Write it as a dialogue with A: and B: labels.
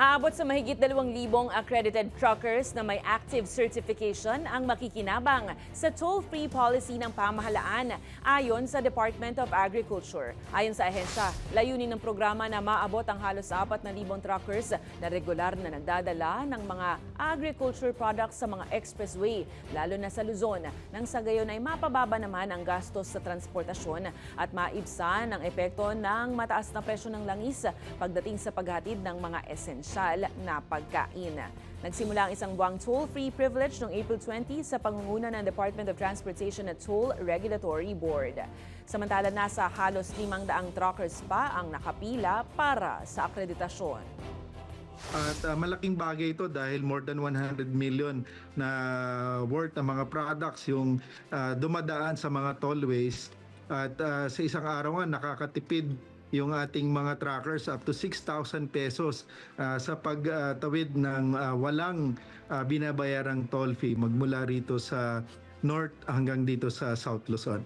A: Aabot sa mahigit 2,000 accredited truckers na may active certification ang makikinabang sa toll-free policy ng pamahalaan ayon sa Department of Agriculture. Ayon sa ahensya, layunin ng programa na maabot ang halos 4,000 truckers na regular na nagdadala ng mga agriculture products sa mga expressway, lalo na sa Luzon, nang sa gayon ay mapababa naman ang gastos sa transportasyon at maibsan ang epekto ng mataas na presyo ng langis pagdating sa paghatid ng mga esensyal na pagkain. Nagsimula ang isang buwang toll-free privilege noong April 20 sa pangunguna ng Department of Transportation at Toll Regulatory Board. Samantala, nasa halos 500 truckers pa ang nakapila para sa akreditasyon.
B: At malaking bagay ito dahil more than 100 million na worth ng mga products yung dumadaan sa mga tollways. At sa isang araw nga nakakatipid yung ating mga truckers up to 6,000 pesos sa pagtawid ng walang binabayarang toll fee magmula rito sa North hanggang dito sa South Luzon.